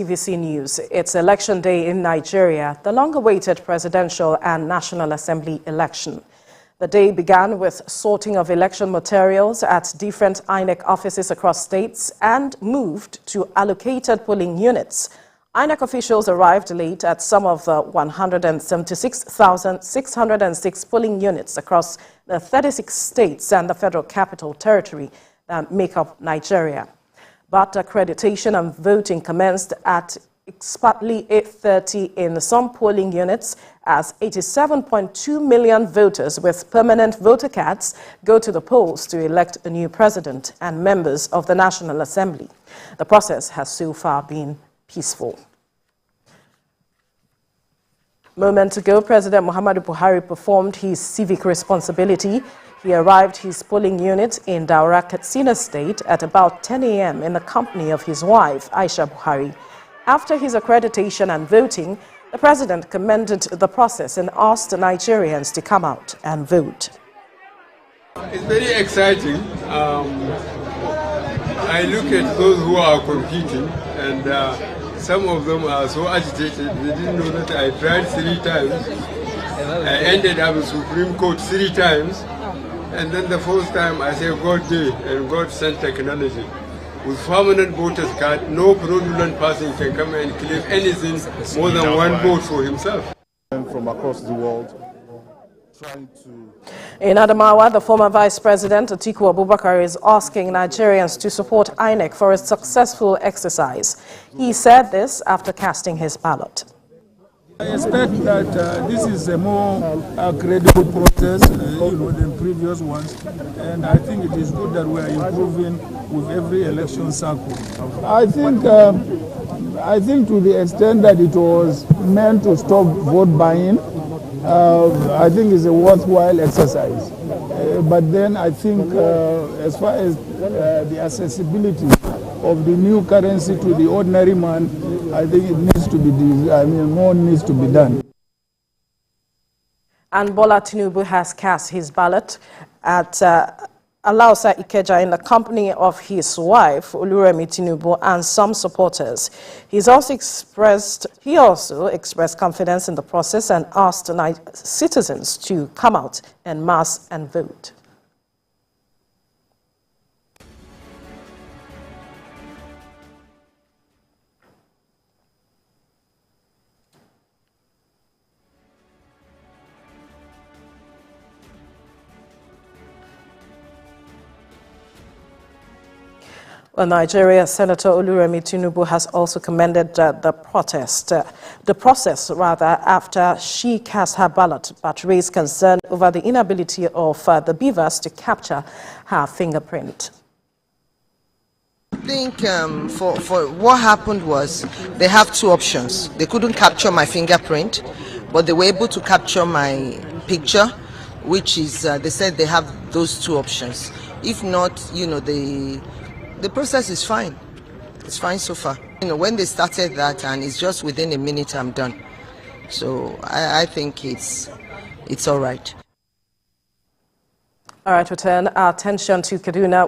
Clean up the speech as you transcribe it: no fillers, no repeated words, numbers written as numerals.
TVC News. It's election day in Nigeria, the long-awaited presidential and National Assembly election. The day began with sorting of election materials at different INEC offices across states and moved to allocated polling units. INEC officials arrived late at some of the 176,606 polling units across the 36 states and the Federal Capital Territory that make up Nigeria. But accreditation and voting commenced at exactly 8:30 in some polling units as 87.2 million voters with permanent voter cards go to the polls to elect a new president and members of the National Assembly. The process has so far been peaceful. Moments ago, President Muhammadu Buhari performed his civic responsibility. He arrived his polling unit in Daura, Katsina State at about 10 a.m. in the company of his wife, Aisha Buhari. After his accreditation and voting, the president commended the process and asked Nigerians to come out and vote. It's very exciting. I look at those who are competing, and some of them are so agitated. They didn't know that I tried 3 times. I ended up in Supreme Court 3 times. And then the 4th time I say God did, and God sent technology. With permanent voters card, no fraudulent person can come and claim anything more than 1 vote for himself. From across the world, trying to... In Adamawa, the former Vice President Atiku is asking Nigerians to support INEC for a successful exercise. He said this after casting his ballot. I expect that this is a more credible process than previous ones, and I think it is good that we are improving with every election cycle. I think to the extent that it was meant to stop vote buying, I think it's a worthwhile exercise. But then I think as far as the accessibility of the new currency to the ordinary man, I think it needs to be, more needs to be done. And Bola Tinubu has cast his ballot at Alausa Ikeja in the company of his wife, Remi Tinubu, and some supporters. He also expressed confidence in the process and asked citizens to come out en masse and vote. Well, Nigeria Senator Remi Tinubu has also commended the process after she cast her ballot, but raised concern over the inability of the beavers to capture her fingerprint. I think for what happened was they have 2 options. They couldn't capture my fingerprint, but they were able to capture my picture, which is, they said they have those 2 options. If not, the process is fine. It's fine so far. When they started that, and it's just within a minute, I'm done. So I think it's all right. All right, we turn our attention to Kaduna.